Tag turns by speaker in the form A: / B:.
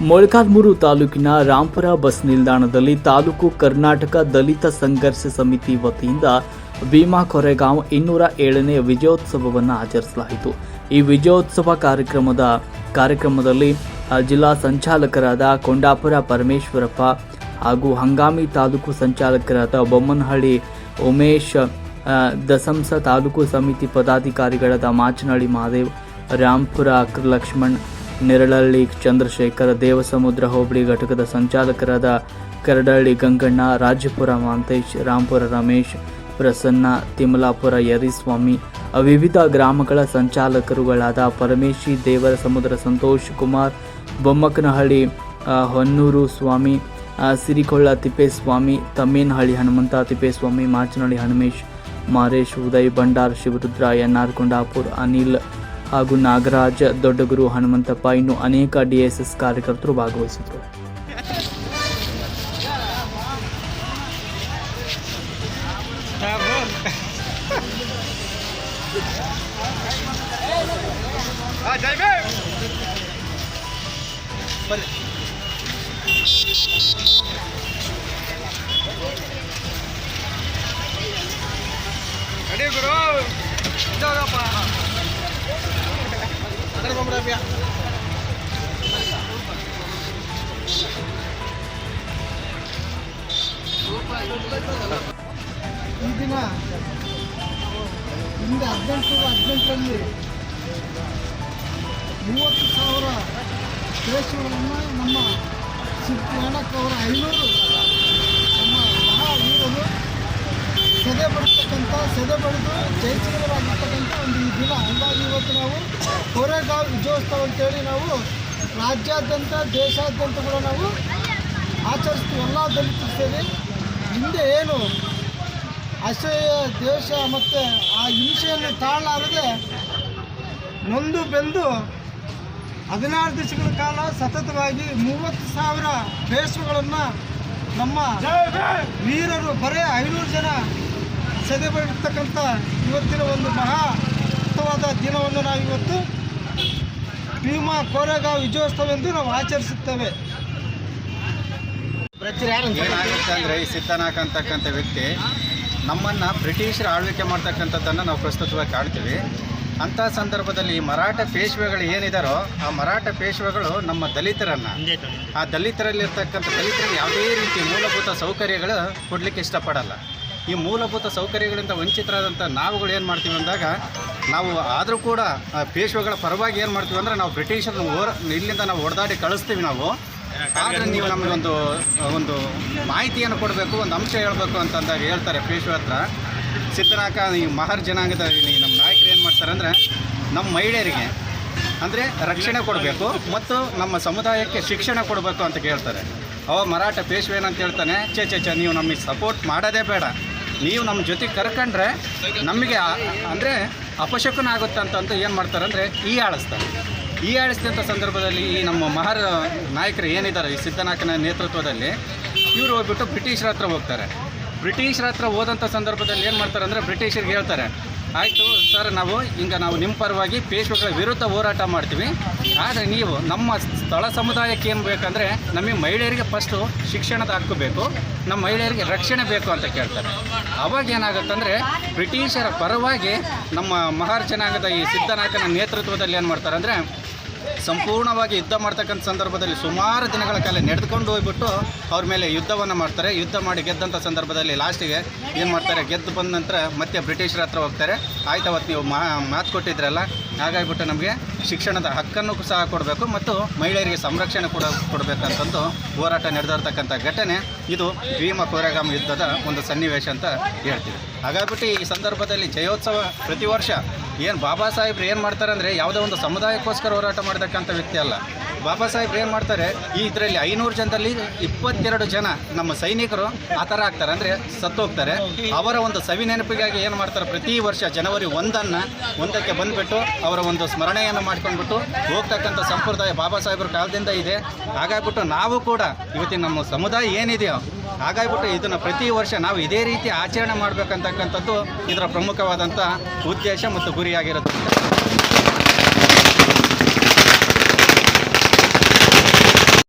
A: ಮೊಳಕಾಲ್ಮೂರು ತಾಲೂಕಿನ ರಾಂಪುರ ಬಸ್ ನಿಲ್ದಾಣದಲ್ಲಿ ತಾಲೂಕು ಕರ್ನಾಟಕ ದಲಿತ ಸಂಘರ್ಷ ಸಮಿತಿ ವತಿಯಿಂದ ಭೀಮಾ ಕೊರೆಗಾಂವ್ 207ನೇ ವಿಜಯೋತ್ಸವವನ್ನು ಆಚರಿಸಲಾಯಿತು. ಈ ವಿಜಯೋತ್ಸವ ಕಾರ್ಯಕ್ರಮದಲ್ಲಿ ಜಿಲ್ಲಾ ಸಂಚಾಲಕರಾದ ಕೊಂಡಾಪುರ ಪರಮೇಶ್ವರಪ್ಪ ಹಾಗೂ ಹಂಗಾಮಿ ತಾಲೂಕು ಸಂಚಾಲಕರಾದ ಬೊಮ್ಮನಹಳ್ಳಿ ಉಮೇಶ್, ದಸಂಸ ತಾಲೂಕು ಸಮಿತಿ ಪದಾಧಿಕಾರಿಗಳಾದ ಮಾಚನಹಳ್ಳಿ ಮಹಾದೇವ್, ರಾಂಪುರ ಲಕ್ಷ್ಮಣ್, ನೆರಳಹಳ್ಳಿ ಚಂದ್ರಶೇಖರ್, ದೇವಸಮುದ್ರ ಹೋಬಳಿ ಘಟಕದ ಸಂಚಾಲಕರಾದ ಕರಡಹಳ್ಳಿ ಗಂಗಣ್ಣ, ರಾಜಪುರ ಮಾಂತೇಶ್, ರಾಂಪುರ ರಮೇಶ್, ಪ್ರಸನ್ನ, ತಿಮಲಾಪುರ ಯರಿಸ್ವಾಮಿ, ವಿವಿಧ ಗ್ರಾಮಗಳ ಸಂಚಾಲಕರುಗಳಾದ ಪರಮೇಶಿ, ದೇವರ ಸಮುದ್ರ ಸಂತೋಷ್ ಕುಮಾರ್, ಬೊಮ್ಮಕನಹಳ್ಳಿ ಹೊನ್ನೂರು ಸ್ವಾಮಿ, ಸಿರಿಕೊಳ್ಳ ತಿಪ್ಪೇಸ್ವಾಮಿ, ತಮ್ಮೇನಹಳ್ಳಿ ಹನುಮಂತ ತಿಪ್ಪೇಸ್ವಾಮಿ, ಮಾಚನಹಳ್ಳಿ ಹನುಮೇಶ್, ಮಾರೇಶ್, ಉದಯ್, ಭಂಡಾರ್, ಶಿವರುದ್ರ, ಎನ್ಆರ್ ಕೊಂಡಾಪುರ್, ಅನಿಲ್ ಹಾಗೂ ನಾಗರಾಜ್, ದೊಡ್ಡಗುರು, ಹನುಮಂತಪ್ಪ ಇನ್ನು ಅನೇಕ ಡಿಎಸ್ಎಸ್ ಕಾರ್ಯಕರ್ತರು ಭಾಗವಹಿಸಿದರು.
B: ಈ ದಿನ ಹಿಂದೆ 1818ರಲ್ಲಿ 30,000 ದೇಶಗಳನ್ನು ನಮ್ಮ ಸಿದ್ದಣ್ಣಕ್ಕವರ 500 ನಮ್ಮ ಮಹಾವೀರರು ಸೆದೆ ಬಡಿದು ಜಯಶೀಲರಾಗಿರ್ತಕ್ಕಂಥ ಒಂದು ಈ ದಿನ. ಹಂಗಾಗಿ ಇವತ್ತು ನಾವು ಕೊರೆಗಾಂವ್ ವಿಜಯೋತ್ಸವ ಅಂತೇಳಿ ನಾವು ರಾಜ್ಯಾದ್ಯಂತ ದೇಶಾದ್ಯಂತ ಕೂಡ ನಾವು ಆಚರಿಸ್ತೀವಿ. ಎಲ್ಲ ದಲಿತರು ಸೇರಿ ಹಿಂದೆ ಏನು ಅಸಹ್ಯ ದೇಶ ಮತ್ತು ಆ ಹಿಂಸೆಯನ್ನು ತಾಳಲಾರದೆ ನೊಂದು ಬೆಂದು 16 ದಿವಸಗಳ ಕಾಲ ಸತತವಾಗಿ 30,000 ಬೇಸುಗಳನ್ನು ನಮ್ಮ ವೀರರು ಬರೇ 500 ಜನ ಸೆದೆಬಡಿರ್ತಕ್ಕಂಥ ಇವತ್ತಿನ ಒಂದು ಮಹತ್ವವಾದ ದಿನವನ್ನು ನಾವು ಇವತ್ತು ಭೀಮಾ ಕೊರೆಗಾಂವ್ ವಿಜಯೋತ್ಸವ ಎಂದು ನಾವು ಆಚರಿಸುತ್ತೇವೆ.
C: ಏನಾಗುತ್ತೆ ಅಂದರೆ ಈ ಸಿದ್ದನಾಕ ಅಂತಕ್ಕಂಥ ವ್ಯಕ್ತಿ ನಮ್ಮನ್ನು ಬ್ರಿಟಿಷರು ಆಳ್ವಿಕೆ ಮಾಡ್ತಕ್ಕಂಥದ್ದನ್ನು ನಾವು ಪ್ರಸ್ತುತವಾಗಿ ಕಾಣ್ತೀವಿ. ಅಂಥ ಸಂದರ್ಭದಲ್ಲಿ ಮರಾಠ ಪೇಶ್ವೆಗಳು ಏನಿದಾರೋ ಆ ಮರಾಠ ಪೇಶ್ವೆಗಳು ನಮ್ಮ ದಲಿತರನ್ನು, ಆ ದಲಿತರಲ್ಲಿರ್ತಕ್ಕಂಥ ದಲಿತರಿಗೆ ಯಾವುದೇ ರೀತಿ ಮೂಲಭೂತ ಸೌಕರ್ಯಗಳು ಕೊಡಲಿಕ್ಕೆ ಇಷ್ಟಪಡಲ್ಲ. ಈ ಮೂಲಭೂತ ಸೌಕರ್ಯಗಳಿಂದ ವಂಚಿತರಾದಂಥ ನಾವುಗಳು ಏನು ಮಾಡ್ತೀವಿ ಅಂದಾಗ ನಾವು ಆದರೂ ಕೂಡ ಆ ಪೇಶ್ವೆಗಳ ಪರವಾಗಿ ಏನು ಮಾಡ್ತೀವಿ ಅಂದರೆ ನಾವು ಬ್ರಿಟಿಷರನ್ನು ಇಲ್ಲಿಂದ ನಾವು ಹೊಡೆದಾಡಿ ಕಳಿಸ್ತೀವಿ ನಾವು. ಆದರೆ ನೀವು ನಮಗೊಂದು ಮಾಹಿತಿಯನ್ನು ಕೊಡಬೇಕು, ಒಂದು ಅಂಶ ಹೇಳಬೇಕು ಅಂತಂದಾಗ ಹೇಳ್ತಾರೆ ಪೇಶ್ವೆ ಹತ್ರ. ಸಿದ್ದನಾಕ ಈ ಮಹರ್ ಜನಾಂಗದ ನಮ್ಮ ನಾಯಕರು ಏನು ಮಾಡ್ತಾರೆ ಅಂದರೆ ನಮ್ಮ ಮಹಿಳೆಯರಿಗೆ ಅಂದರೆ ರಕ್ಷಣೆ ಕೊಡಬೇಕು ಮತ್ತು ನಮ್ಮ ಸಮುದಾಯಕ್ಕೆ ಶಿಕ್ಷಣ ಕೊಡಬೇಕು ಅಂತ ಕೇಳ್ತಾರೆ. ಅವ ಮರಾಠ ಪೇಶ್ವೆ ಏನಂತ ಹೇಳ್ತಾನೆ, ಚೆ ನೀವು ನಮಗೆ ಸಪೋರ್ಟ್ ಮಾಡೋದೇ ಬೇಡ, ನೀವು ನಮ್ಮ ಜೊತೆಗೆ ಕರ್ಕೊಂಡ್ರೆ ನಮಗೆ ಅಂದರೆ ಅಪಶಕುನ ಆಗುತ್ತೆ ಅಂತ ಏನು ಮಾಡ್ತಾರೆ ಅಂದರೆ ಈ ಆಳಿಸಿದಂಥ ಸಂದರ್ಭದಲ್ಲಿ ಈ ನಮ್ಮ ಮಹರ್ ನಾಯಕರು ಏನಿದ್ದಾರೆ ಈ ಸಿದ್ದನಾಕನ ನೇತೃತ್ವದಲ್ಲಿ ಇವರು ಹೋಗ್ಬಿಟ್ಟು ಬ್ರಿಟಿಷರ ಹತ್ರ ಹೋಗ್ತಾರೆ. ಬ್ರಿಟಿಷರ ಹತ್ರ ಹೋದಂಥ ಸಂದರ್ಭದಲ್ಲಿ ಏನು ಮಾಡ್ತಾರೆ ಅಂದರೆ ಬ್ರಿಟಿಷರಿಗೆ ಹೇಳ್ತಾರೆ, ಆಯಿತು ಸರ್, ನಾವು ನಿಮ್ಮ ಪರವಾಗಿ ಪೇಶ್ವೆಗಳ ವಿರುದ್ಧ ಹೋರಾಟ ಮಾಡ್ತೀವಿ, ಆದರೆ ನೀವು ನಮ್ಮ ಸ್ಥಳ ಸಮುದಾಯಕ್ಕೆ ಏನು ಬೇಕಂದರೆ ನಮಗೆ ಮಹಿಳೆಯರಿಗೆ ಫಸ್ಟು ಶಿಕ್ಷಣದ ಹಕ್ಕು ಬೇಕು, ನಮ್ಮ ಮಹಿಳೆಯರಿಗೆ ರಕ್ಷಣೆ ಬೇಕು ಅಂತ ಕೇಳ್ತಾರೆ. ಅವಾಗ ಏನಾಗುತ್ತಂದರೆ ಬ್ರಿಟಿಷರ ಪರವಾಗಿ ನಮ್ಮ ಮಹಾರ್ ಜನಾಂಗದ ಈ ಸಿದ್ದನಾಯಕನ ನೇತೃತ್ವದಲ್ಲಿ ಏನು ಮಾಡ್ತಾರೆ ಅಂದರೆ ಸಂಪೂರ್ಣವಾಗಿ ಯುದ್ಧ ಮಾಡ್ತಕ್ಕಂಥ ಸಂದರ್ಭದಲ್ಲಿ ಸುಮಾರು ದಿನಗಳ ಕಾಲ ನಡೆದುಕೊಂಡು ಹೋಗ್ಬಿಟ್ಟು ಅವ್ರ ಮೇಲೆ ಯುದ್ಧವನ್ನು ಮಾಡ್ತಾರೆ. ಯುದ್ಧ ಮಾಡಿ ಗೆದ್ದಂಥ ಸಂದರ್ಭದಲ್ಲಿ ಲಾಸ್ಟಿಗೆ ಏನು ಮಾಡ್ತಾರೆ, ಗೆದ್ದು ಬಂದ ನಂತರ ಮತ್ತೆ ಬ್ರಿಟಿಷರ ಹತ್ರ ಹೋಗ್ತಾರೆ. ಆಯ್ತು, ಅವತ್ತು ನೀವು ಮಾತು ಕೊಟ್ಟಿದ್ರಲ್ಲ, ಹಾಗಾಗಿಬಿಟ್ಟು ನಮಗೆ ಶಿಕ್ಷಣದ ಹಕ್ಕನ್ನು ಸಹ ಕೊಡಬೇಕು ಮತ್ತು ಮಹಿಳೆಯರಿಗೆ ಸಂರಕ್ಷಣೆ ಕೊಡಬೇಕಂತಂದು ಹೋರಾಟ ನಡೆದಿರ್ತಕ್ಕಂಥ ಘಟನೆ ಇದು ಭೀಮಾ ಕೊರೆಗಾಂವ್ ಯುದ್ಧದ ಒಂದು ಸನ್ನಿವೇಶ ಅಂತ ಹೇಳ್ತೀವಿ. ಹಾಗಾಗಿಬಿಟ್ಟು ಈ ಸಂದರ್ಭದಲ್ಲಿ ಜಯೋತ್ಸವ ಪ್ರತಿ ವರ್ಷ ಏನು ಬಾಬಾ ಸಾಹೇಬ್ರು ಏನು ಮಾಡ್ತಾರೆ ಅಂದರೆ ಯಾವುದೋ ಒಂದು ಸಮುದಾಯಕ್ಕೋಸ್ಕರ ಹೋರಾಟ ಮಾಡತಕ್ಕಂಥ ವ್ಯಕ್ತಿ ಅಲ್ಲ. ಬಾಬಾ ಸಾಹೇಬ್ರು ಏನು ಮಾಡ್ತಾರೆ, ಈ ಇದರಲ್ಲಿ 500 ಜನದಲ್ಲಿ 22 ಜನ ನಮ್ಮ ಸೈನಿಕರು ಆ ಥರ ಆಗ್ತಾರೆ, ಅಂದರೆ ಸತ್ತೋಗ್ತಾರೆ. ಅವರ ಒಂದು ಸವಿ ನೆನಪಿಗಾಗಿ ಏನು ಮಾಡ್ತಾರೆ, ಪ್ರತಿ ವರ್ಷ ಜನವರಿ 1ಕ್ಕೆ ಬಂದುಬಿಟ್ಟು ಅವರ ಒಂದು ಸ್ಮರಣೆಯನ್ನು ಮಾಡ್ಕೊಂಡ್ಬಿಟ್ಟು ಹೋಗ್ತಕ್ಕಂಥ ಸಂಪ್ರದಾಯ ಬಾಬಾ ಸಾಹೇಬ್ರ ಕಾಲದಿಂದ ಇದೆ. ಹಾಗಾಗಿಬಿಟ್ಟು ನಾವು ಕೂಡ ಇವತ್ತಿನ ನಮ್ಮ ಸಮುದಾಯ ಏನಿದೆಯೋ ಹಾಗಾಗಿಬಿಟ್ಟು ಇದನ್ನು ಪ್ರತಿ ವರ್ಷ ನಾವು ಇದೇ ರೀತಿ ಆಚರಣೆ ಮಾಡಬೇಕಂತಕ್ಕಂಥದ್ದು ಇದರ ಪ್ರಮುಖವಾದಂಥ ಉದ್ದೇಶ ಮತ್ತು ಗುರಿಯಾಗಿರುತ್ತೆ.